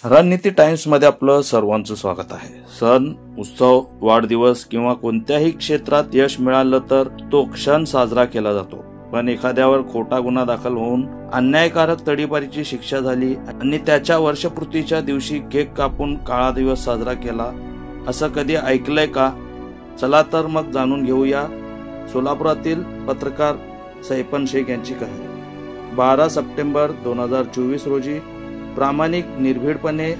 रणनीती टाइम्समध्ये आपलं सर्वांचं स्वागत आहे। सण, उत्सव, वाढदिवस किंवा कोणत्याही क्षेत्रात यश मिळालं तर तो क्षण साजरा केला जातो, पण एखाद्यावर खोटा गुन्हा दाखल होऊन अन्यायकारक तडीपारीची शिक्षा झाली आणि त्याच्या वर्षपूर्तीच्या दिवशी केक कापून काळा दिवस साजरा केला, असं कधी ऐकलंय का? चला तर मग जाणून घेऊया सोलापुरातील पत्रकार सैफन शेख यांची कहाणी। 12 सप्टेंबर 2024 रोजी प्रामाणिक, निर्भीडपणे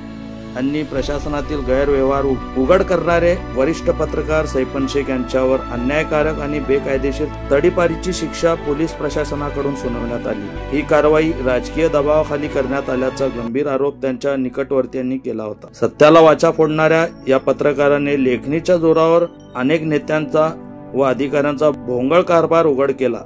आणि प्रशासनातील गैरव्यवहार उघड करणारे वरिष्ठ पत्रकार सैफन शेख यांच्यावर अन्यायकारक आणि बेकायदेशीर तडीपारीची शिक्षा पोलीस प्रशासनाकडून सुनावण्यात आली। ही कारवाई राजकीय दबावाखाली करण्यात आल्याचा गंभीर आरोप त्यांच्या निकटवर्तीयांनी केला होता। सत्याला वाचा फोडणाऱ्या या पत्रकाराने लेखणीच्या जोरावर अनेक नेत्यांचा व अधिकाऱ्यांचा भोंगळ कारभार उघड केला।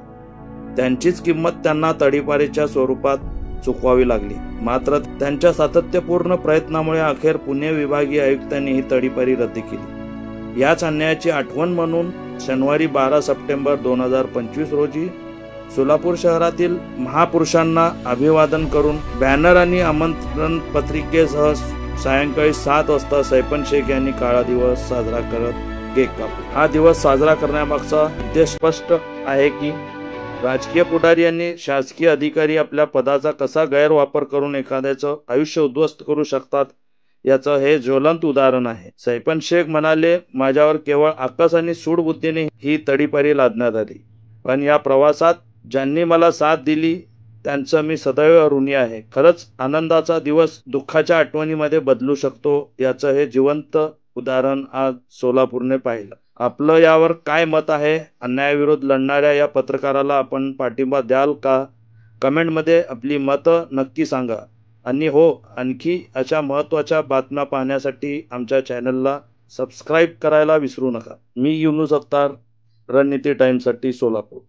त्यांचीच किंमत त्यांना तडीपारीच्या स्वरूपात चुकवावी लागली। मात्र त्यांच्या सातत्यपूर्ण प्रयत्नामुळे अखेर पुणे विभागीय आयुक्तांनी ही तडीपारी रद्द केली। याच अन्यायाची आठवण म्हणून शनिवारी 12 सप्टेंबर 2025 रोजी सोलापूर शहरातील महापुरुषांना अभिवादन करून बॅनर आणि आमंत्रण पत्रिकेसह सायंकाळी 7 वाजता सैफन शेख यांनी काळा दिवस साजरा करत केक कापला। हा दिवस साजरा करण्यामागचा उद्देश स्पष्ट आहे की राजकीय पुढारी आणि शासकीय अधिकारी आपल्या पदाचा कसा गैरवापर करून एखाद्याचं आयुष्य उद्ध्वस्त करू शकतात याचं हे ज्वलंत उदाहरण आहे। सैफन शेख म्हणाले, माझ्यावर केवळ आकस आणि सूडबुद्धीने ही तडीपारी लादण्यात आली, पण या प्रवासात ज्यांनी मला साथ दिली त्यांचं मी सदैव ऋणी आहे। खरंच आनंदाचा दिवस दुःखाच्या आठवणीमध्ये बदलू शकतो याचं हे जिवंत उदाहरण आज सोलापूरने पाहिलं। आपलं यावर काय मत आहे? अन्यायाविरोध लढणाऱ्या या पत्रकाराला आपण पाठिंबा द्याल का? कमेंटमध्ये आपली मतं नक्की सांगा। आणि हो, आणखी अशा महत्त्वाच्या बातम्या पाहण्यासाठी आमच्या चॅनलला सबस्क्राईब करायला विसरू नका। मी युनुस अख्तर, रणनीती टाइम्ससाठी सोलापूर।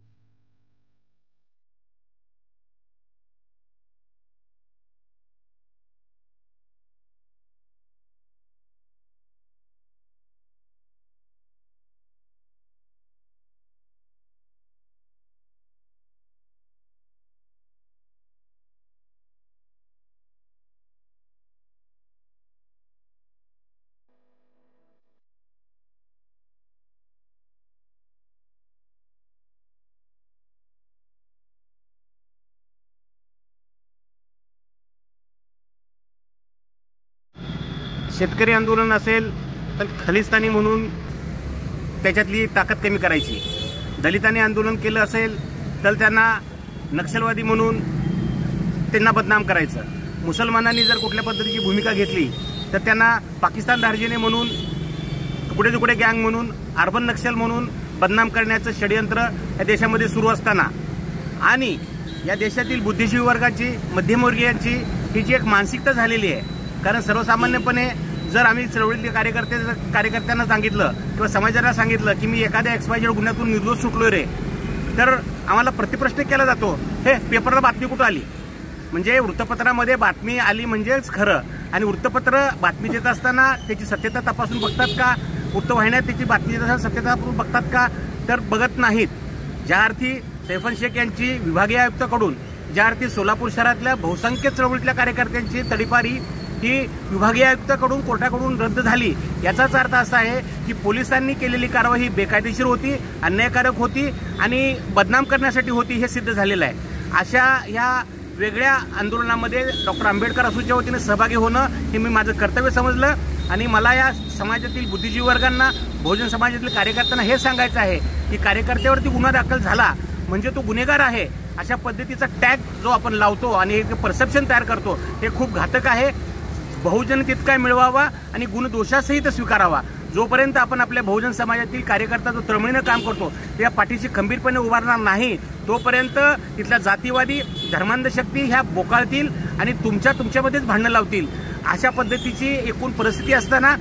शेतकरी आंदोलन असेल तर खलिस्तानी म्हणून त्याच्यातली ताकद कमी करायची, दलितांनी आंदोलन केलं असेल तर त्यांना नक्षलवादी म्हणून त्यांना बदनाम करायचं, मुसलमानांनी जर कुठल्या पद्धतीची भूमिका घेतली तर त्यांना पाकिस्तान दार्जिने म्हणून, कुठे तुकडे गँग म्हणून, अर्बन नक्षल म्हणून बदनाम करण्याचं षडयंत्र या देशामध्ये सुरू असताना आणि या देशातील बुद्धिजीवी वर्गाची, मध्यमवर्गीयांची ही जी एक मानसिकता झालेली आहे, कारण सर्वसामान्यपणे जर आम्ही चळवळीतल्या कार्यकर्त्यांना सांगितलं किंवा समाजाला सांगितलं की मी एखाद्या XYZ गुन्ह्यातून निर्दोष सुटलोय रे, तर आम्हाला प्रतिप्रश्न केला जातो, हे पेपरला बातमी कुठं आली? म्हणजे वृत्तपत्रामध्ये बातमी आली म्हणजेच खरं, आणि वृत्तपत्र बातमी देत असताना त्याची सत्यता तपासून बघतात का? वृत्तवाहिन्या त्याची बातमी देत असताना सत्यता तपासून बघतात का? तर बघत नाहीत। ज्या अर्थी सैफन शेख यांची विभागीय आयुक्ताकडून, ज्या अर्थी सोलापूर शहरातल्या बहुसंख्य चळवळीतल्या कार्यकर्त्यांची तडीपारी ही विभागीय आयुक्ताकडून, कोर्टाकडून रद्द झाली, याचाच अर्थ असा आहे की पोलिसांनी केलेली कारवाई ही बेकायदेशीर होती, अन्यायकारक होती आणि बदनाम करण्यासाठी होती, हे सिद्ध झालेलं आहे। अशा ह्या वेगळ्या आंदोलनामध्ये डॉक्टर आंबेडकर असोसिएशनच्या वतीने सहभागी होणं हे मी माझं कर्तव्य समजलं आणि मला या समाजातील बुद्धिजीवी वर्गांना, बहुजन समाजातील कार्यकर्त्यांना हे सांगायचं आहे की कार्यकर्त्यावरती गुन्हा दाखल झाला म्हणजे तो गुन्हेगार आहे, अशा पद्धतीचा टॅग जो आपण लावतो आणि एक परसेप्शन तयार करतो हे खूप घातक आहे। बहुजन तितका मिळवावा आणि गुणदोषासहित स्वीकारावा। जोपर्यंत आपण आपल्या बहुजन समाजातील कार्यकर्ता जो तळमळीनं काम करतो त्या पाठीशी खंबीरपणे उभारणार नाही, तोपर्यंत तिथल्या जातीवादी धर्मांध शक्ती ह्या बोकाळतील आणि तुमच्यामध्येच भांडणं लावतील। अशा पद्धतीची एकूण परिस्थिती असताना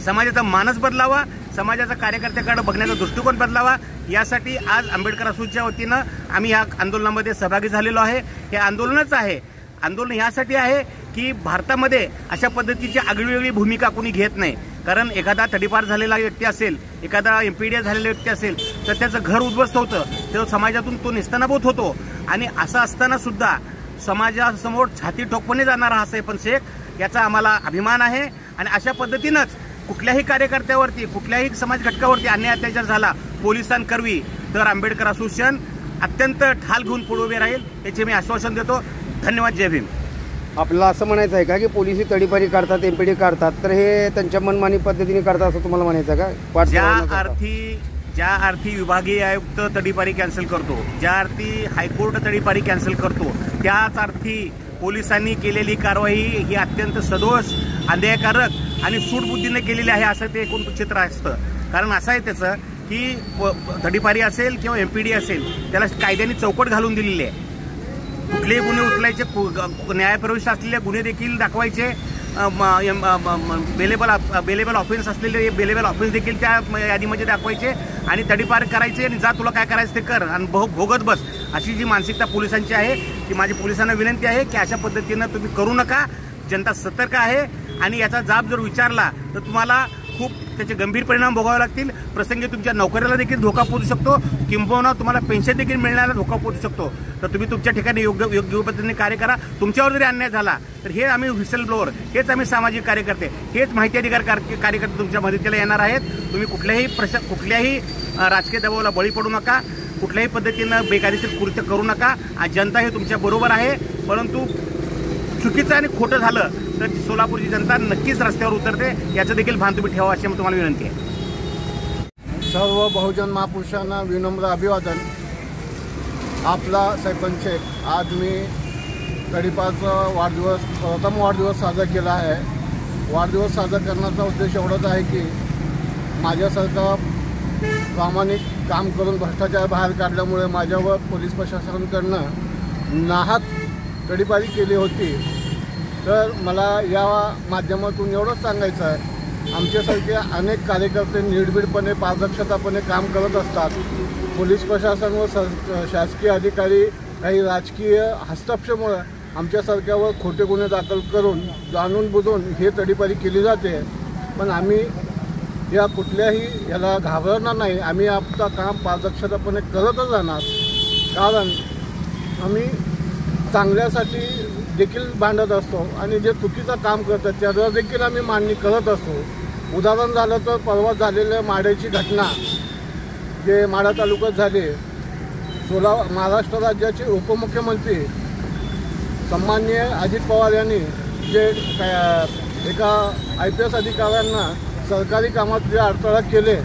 समाजाचा मानस बदलावा, समाजाचा कार्यकर्त्याकडे बघण्याचा दृष्टिकोन बदलावा, यासाठी आज आंबेडकर असोसिएशनच्या वतीनं आम्ही या आंदोलनामध्ये सहभागी झालेलो आहे। हे आंदोलनच आहे, आंदोलन यासाठी आहे की भारतामध्ये अशा पद्धतीची आगळीवेगळी भूमिका कोणी घेत नाही। कारण एखादा तडीपार झालेला व्यक्ती असेल, एखादा MPD झालेला व्यक्ती असेल तर त्याचं घर उद्ध्वस्त होतं, तो समाजातून तो निस्तानाभूत होतो आणि असं असताना सुद्धा समाजासमोर छाती ठोकपणे जाणारा हा सैफन शेख याचा आम्हाला अभिमान आहे. आणि अशा पद्धतीनंच कुठल्याही कार्यकर्त्यावरती, कुठल्याही समाज घटकावरती अन्याय अत्याचार झाला पोलिसांकरवी तर आंबेडकर असोसिएशन अत्यंत ठाल घेऊन पुढे उभे राहील याचे मी आश्वासन देतो. धन्यवाद. जय भीम. आपल्याला असं म्हणायचं आहे का की पोलिसी तडीपारी काढतात, एमपीडी काढतात, तर हे त्यांच्या मनमानी पद्धतीने करतात असं तुम्हाला म्हणायचं का? ज्या अर्थी विभागीय आयुक्त तडीपारी कॅन्सल करतो, ज्या अर्थी हायकोर्ट तडीपारी कॅन्सल करतो, त्याच अर्थी पोलिसांनी केलेली कारवाई ही अत्यंत सदोष, अन्यायकारक आणि सूटबुद्धीने केलेली आहे असं ते एकूण चित्र असतं. कारण असं आहे त्याचं की तडीपारी असेल किंवा एमपीडी असेल त्याला कायद्याने चौकट घालून दिलेली आहे. कुठलेही गुन्हे उचलायचे, न्यायप्रविष्ट असलेले गुन्हे देखील दाखवायचे, बेलेबल ऑफेन्स असलेले बेलेबल ऑफेन्स देखील त्या यादीमध्ये दाखवायचे आणि तडीपार करायचे आणि जा तुला काय करायचं ते कर आणि भोगत बस, अशी जी मानसिकता पोलिसांची आहे ती माझी पोलिसांना विनंती आहे की अशा पद्धतीनं तुम्ही करू नका. जनता सतर्क आहे आणि याचा जाब जर विचारला तर तुम्हाला खूप त्याचे गंभीर परिणाम भोगावे लागतील. प्रसंगी तुमच्या नोकरीला देखील धोका पोहोचू शकतो, किंबहुना तुम्हाला पेन्शन देखील मिळण्याला धोका पोहोचू शकतो. तर तुम्ही तुमच्या ठिकाणी योग्य पद्धतीने कार्य करा. तुमच्यावर जरी अन्याय झाला तर हे आम्ही व्हिसल ब्लोअर, हेच आम्ही सामाजिक कार्यकर्ते, हेच माहिती अधिकार कार्यकर्ते तुमच्या मदतीला येणार आहेत. तुम्ही कुठल्याही राजकीय दबावाला बळी पडू नका, कुठल्याही पद्धतीनं बेकायदेशीर कृत्य करू नका. जनता हे तुमच्या बरोबर आहे. परंतु चुकीचं आणि खोटं झालं तर सोलापूरची जनता नक्कीच रस्त्यावर उतरते, याचं देखील भान तुम्ही ठेवा अशी तुम्हाला विनंती आहे. सर्व बहुजन महापुरुषांना विनम्र अभिवादन. आपला सरपंच आज मी तडीपारचा प्रथम वाढदिवस साजरा केला आहे. वाढदिवस साजरा करण्याचा उद्देश एवढाच आहे की माझ्यासारखं प्रामाणिक काम करून भ्रष्टाचार बाहेर काढल्यामुळे माझ्यावर पोलीस प्रशासनाकडनं नाहक तडीपारी केली होती. तर मला या माध्यमातून एवढंच सांगायचं आहे, आमच्यासारखे अनेक कार्यकर्ते निर्भीडपणे पारदर्शकतापणे काम करत असतात. पोलीस प्रशासन व शासकीय अधिकारी काही राजकीय हस्तक्षेपामुळे आमच्यासारख्यावर खोटे गुन्हे दाखल करून जाणून बुजून हे तडीपारी केली जाते. पण आम्ही या कुठल्याही याला घाबरणार नाही. आम्ही आपलं काम पारदर्शकपणे करतच राहणार. कारण आम्ही चांगल्यासाठी देखील भांडत असतो आणि जे चुकीचं काम करतात त्यावर देखील आम्ही मांडणी करत असतो. उदाहरण झालं तर परवा झालेल्या माड्याची घटना जे माढा तालुक्यात झाली. महाराष्ट्र राज्याचे उपमुख्यमंत्री सन्माननीय अजित पवार यांनी जे एका IPS अधिकाऱ्यांना सरकारी कामात जे अडथळा केले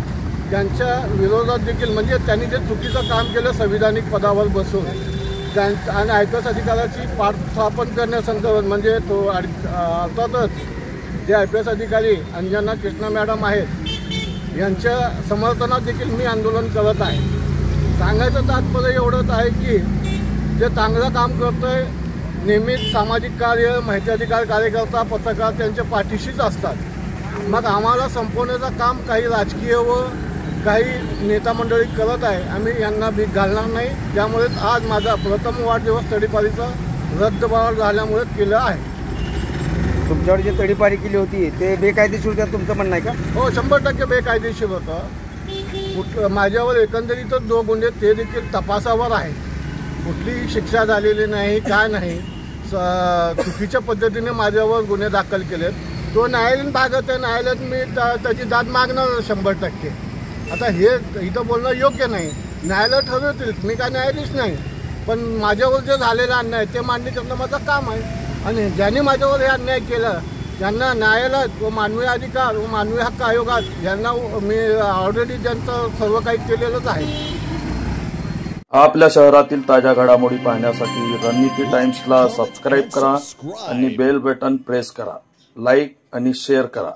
त्यांच्या विरोधात देखील, म्हणजे त्यांनी जे चुकीचं काम केलं संविधानिक पदावर बसून आणि IPS अधिकाऱ्याची पाठस्थापन करण्यासंदर्भात, म्हणजे तो अर्थातच जे IPS अधिकारी अंजना कृष्णा मॅडम आहेत यांच्या समर्थनात देखील मी आंदोलन करत आहे. सांगायचं तात्पर्य एवढंच आहे की जे चांगलं काम करतोय नेहमीच सामाजिक कार्य, माहिती अधिकार कार्यकर्ता, पत्रकार त्यांच्या पाठीशीच असतात. मग आम्हाला संपवण्याचं काम काही राजकीय व काही नेता मंडळी करत आहे. आम्ही यांना भीक घालणार नाही. त्यामुळेच आज माझा प्रथम वाढदिवस तडीपारीचा रद्दबातल झाल्यामुळे केलं आहे. तुमच्यावर जे तडीपारी केली होती ते बेकायदेशीर होतं तुमचं म्हणणं आहे का? हो, 100% बेकायदेशीर होतं. माझ्यावर एकंदरीतच 2 गुन्हे ते देखील तपासावर आहे. कुठलीही शिक्षा झालेली नाही, काय नाही. चुकीच्या पद्धतीने माझ्यावर गुन्हे दाखल केलेत. तो न्यायालयीन भागात आहे. न्यायालयात मी त्याची दाद मागणार 100%. आता हे इथं बोलणं योग्य नाही. न्यायालय ठरवतील, मी काय न्यायाधीश नाही. पण माझ्यावर जे झालेला अन्याय ते मांडणी करणं माझं काम आहे. आणि ज्यांनी माझ्यावर हे अन्याय केलं त्यांना न्यायालयात व मानवी अधिकार व मानवी हक्क आयोगात यांना मी ऑलरेडी त्यांचं सर्व काही केलेलंच आहे. आपल्या शहरातील ताज्या घडामोडी पाहण्यासाठी रणनीती टाइम्सला सबस्क्राईब करा आणि बेल बटन प्रेस करा. लाईक आणि शेअर करा.